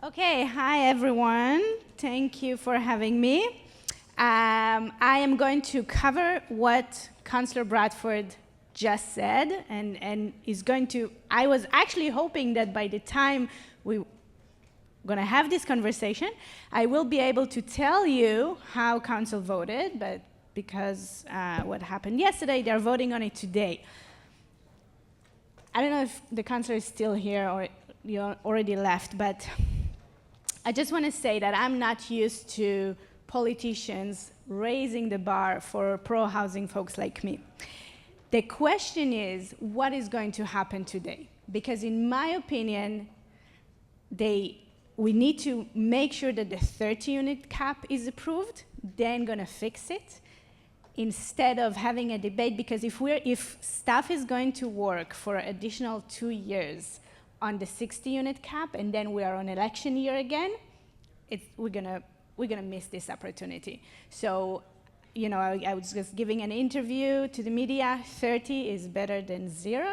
Okay, hi everyone. Thank you for having me. I am going to cover what Councillor Bradford just said, and is going to. I was actually hoping that by the time we're going to have this conversation, I will be able to tell you how Council voted, but because what happened yesterday, they're voting on it today. I don't know if the Councillor is still here or you already left, but I just want to say that I'm not used to politicians raising the bar for pro-housing folks like me. The question is, what is going to happen today? Because in my opinion, we need to make sure that the 30-unit cap is approved, then going to fix it, instead of having a debate, because if staff is going to work for additional 2 years on the 60-unit cap, and then we are on election year again, we're gonna miss this opportunity. So, you know, I was just giving an interview to the media. 30 is better than 0,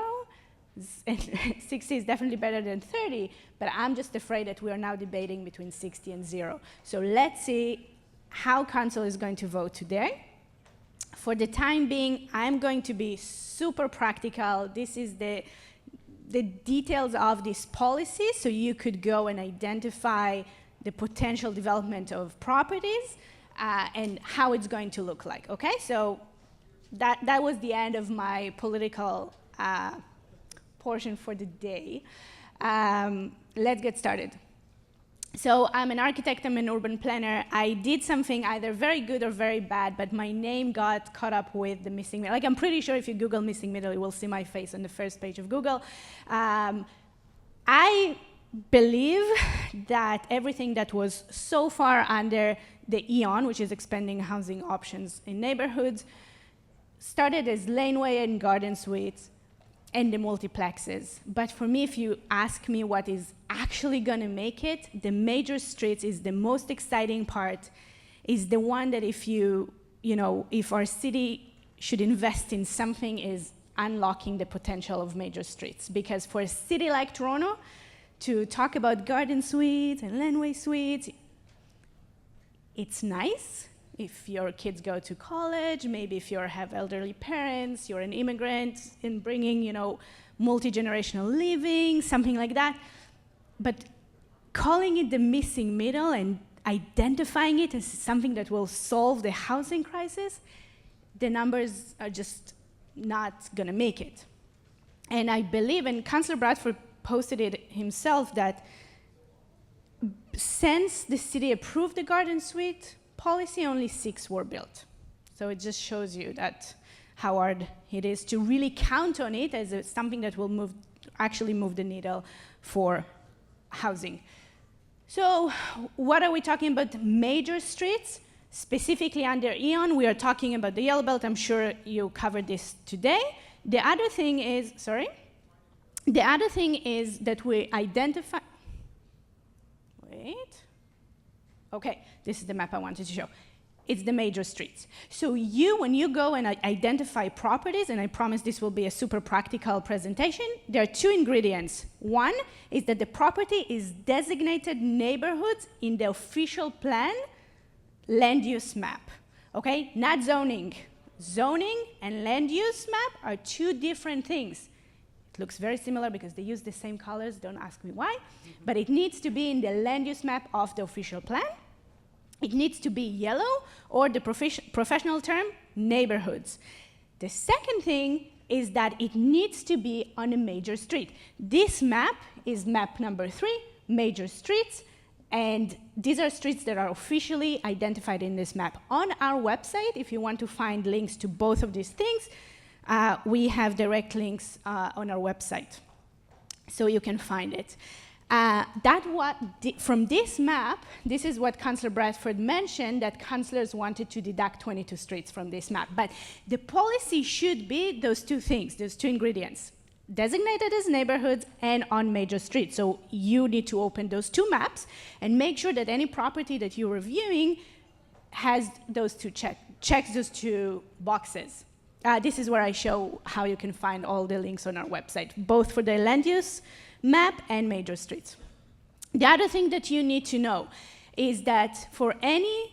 and 60 is definitely better than 30. But I'm just afraid that we are now debating between 60 and 0. So let's see how Council is going to vote today. For the time being, I'm going to be super practical. This is the details of this policy, so you could go and identify the potential development of properties and how it's going to look like, okay? So that was the end of my political portion for the day. Let's get started. So I'm an architect, I'm an urban planner. I did something either very good or very bad, but my name got caught up with the missing middle. Like, I'm pretty sure if you Google missing middle, you will see my face on the first page of Google. I believe that everything that was so far under the EON, which is expanding housing options in neighborhoods, started as laneway and garden suites and the multiplexes. But for me, if you ask me what is actually gonna make it, the major streets is the most exciting part, is the one that if our city should invest in something, is unlocking the potential of major streets. Because for a city like Toronto, to talk about garden suites and laneway suites, it's nice if your kids go to college, maybe if you have elderly parents, you're an immigrant in bringing, multi-generational living, something like that. But calling it the missing middle and identifying it as something that will solve the housing crisis, the numbers are just not going to make it. And I believe, and Councillor Bradford posted it himself, that since the city approved the garden suite policy, only 6 were built. So it just shows you that how hard it is to really count on it as something that will actually move the needle for housing. So what are we talking about? Major streets, specifically under EON, we are talking about the Yellow Belt. I'm sure you covered this today. The other thing is that we identify, okay, this is the map I wanted to show. It's the major streets. So when you go and identify properties, and I promise this will be a super practical presentation, there are 2 ingredients. One is that the property is designated neighborhoods in the official plan land use map, okay? Not zoning. Zoning and land use map are 2 different things. It looks very similar because they use the same colors, don't ask me why, but it needs to be in the land use map of the official plan. It needs to be yellow, or the professional term, neighborhoods. The second thing is that it needs to be on a major street. This map is map number 3, major streets, and these are streets that are officially identified in this map. On our website, if you want to find links to both of these things, we have direct links on our website, so you can find it. From this map, this is what Councillor Bradford mentioned, that councillors wanted to deduct 22 streets from this map. But the policy should be those 2 things, those 2 ingredients, designated as neighborhoods and on major streets. So you need to open those 2 maps and make sure that any property that you're reviewing has those 2 checks those 2 boxes. This is where I show how you can find all the links on our website, both for the land use map and major streets. The other thing that you need to know is that for any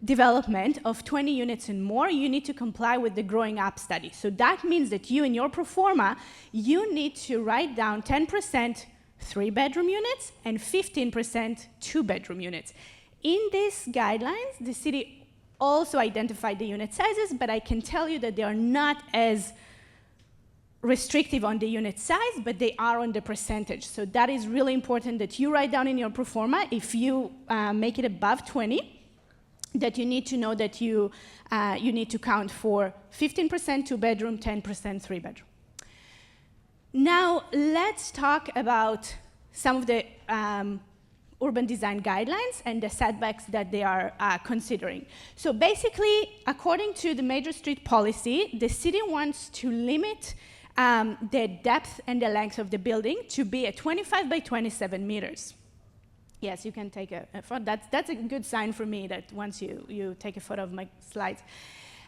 development of 20 units and more, you need to comply with the growing up study. So that means that you, in your pro forma, you need to write down 10% 3-bedroom units and 15% 2-bedroom units. In these guidelines, the city also identified the unit sizes, but I can tell you that they are not as restrictive on the unit size, but they are on the percentage. So that is really important that you write down in your pro forma, if you make it above 20, that you need to know that you need to count for 15% 2-bedroom, 10% 3-bedroom. Now, let's talk about some of the urban design guidelines and the setbacks that they are considering. So basically, according to the major street policy, the city wants to limit the depth and the length of the building to be at 25 by 27 meters. Yes, you can take a photo. That's a good sign for me that once you take a photo of my slides.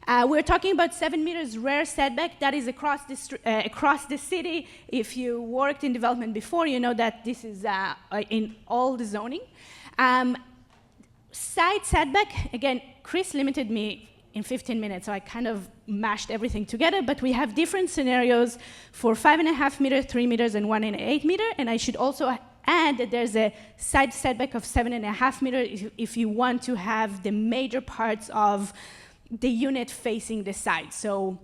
We're talking about 7 meters rear setback. That is across the city. If you worked in development before, you know that this is in all the zoning. Side setback, again, Chris limited me in 15 minutes, so I kind of mashed everything together, but we have different scenarios for 5.5 meters, 3 meters, and 1.8 meter, and I should also add that there's a side setback of 7.5 meters if you want to have the major parts of the unit facing the side. So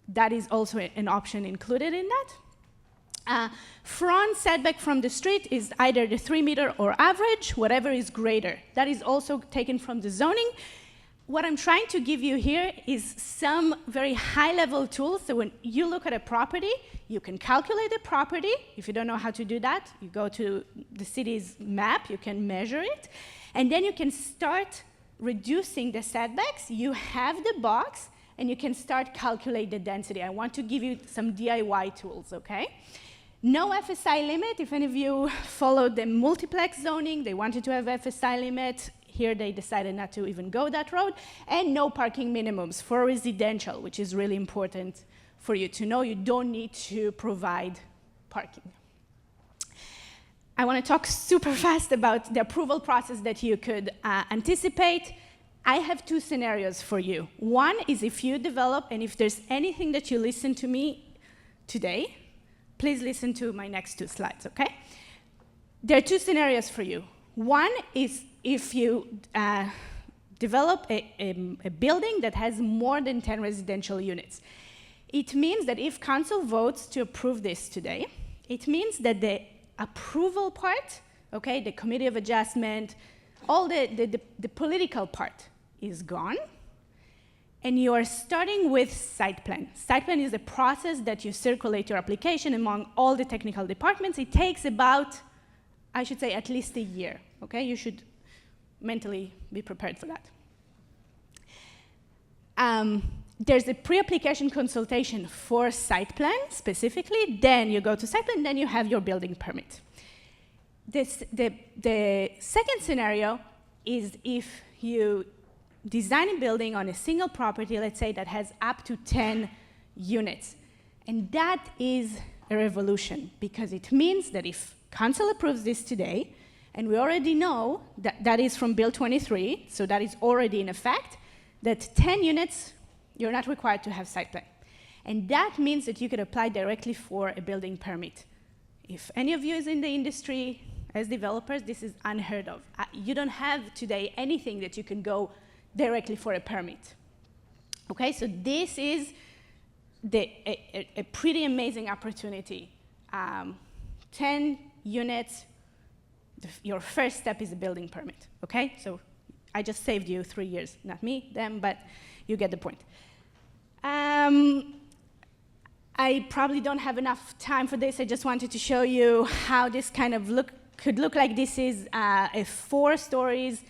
that is also an option included in that. Front setback from the street is either the 3 meter or average, whatever is greater. That is also taken from the zoning. What I'm trying to give you here is some very high-level tools. So when you look at a property, you can calculate the property. If you don't know how to do that, you go to the city's map, you can measure it, and then you can start reducing the setbacks. You have the box, and you can start calculate the density. I want to give you some DIY tools, okay? No FSI limit. If any of you followed the multiplex zoning, they wanted to have FSI limit. Here they decided not to even go that road. And no parking minimums for residential, which is really important for you to know. You don't need to provide parking. I want to talk super fast about the approval process that you could anticipate. I have 2 scenarios for you. One is if you develop, and if there's anything that you listen to me today, please listen to my next 2 slides, okay? There are 2 scenarios for you. One is if you develop a building that has more than 10 residential units. It means that if council votes to approve this today, it means that the approval part, okay, the committee of adjustment, all the political part is gone, and you are starting with site plan. Site plan is a process that you circulate your application among all the technical departments. It takes about, I should say, at least a year, okay? You should mentally be prepared for that. There's a pre-application consultation for site plan specifically, then you go to site plan, then you have your building permit. The second scenario is if you design a building on a single property, let's say that has up to 10 units. And that is a revolution, because it means that if council approves this today, and we already know that that is from Bill 23, so that is already in effect, that 10 units, you're not required to have site plan. And that means that you could apply directly for a building permit. If any of you is in the industry as developers, this is unheard of. You don't have today anything that you can go directly for a permit. Okay, so this is a pretty amazing opportunity. 10 units, your first step is a building permit, okay? So I just saved you 3 years, not me, them, but you get the point. I probably don't have enough time for this. I just wanted to show you how this kind of could look like. This is a 4 stories,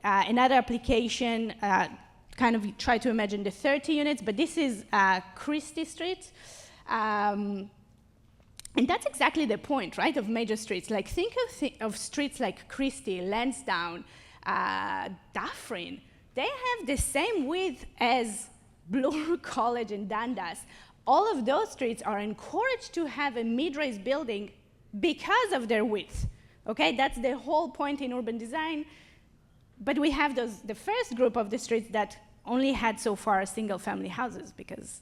another application, kind of try to imagine the 30 units, but this is Christie Street. And that's exactly the point, right, of major streets. Like, think of streets like Christie, Lansdowne, Dufferin. They have the same width as Bloor College and Dundas. All of those streets are encouraged to have a mid-rise building because of their width. Okay, that's the whole point in urban design. But we have the first group of the streets that only had so far single-family houses because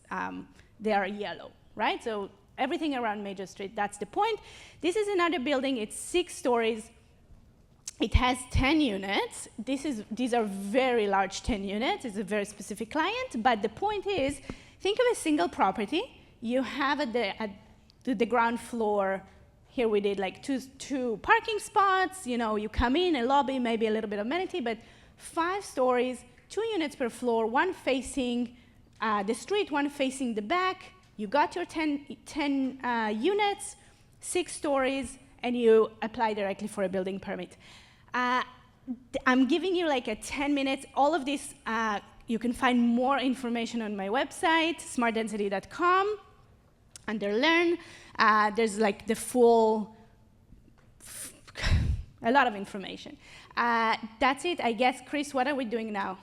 they are yellow, right? So everything around Major Street, that's the point. This is another building. It's 6 stories. It has 10 units. These are very large 10 units. It's a very specific client. But the point is, think of a single property. You have at the ground floor, here we did like two parking spots. You know, you come in, a lobby, maybe a little bit of amenity, but 5 stories, 2 units per floor, one facing the street, one facing the back. You got your 10 units, 6 stories, and you apply directly for a building permit. I'm giving you like a 10 minutes. All of this, you can find more information on my website, smartdensity.com, under Learn. There's like the full, a lot of information. That's it, I guess. Chris, what are we doing now?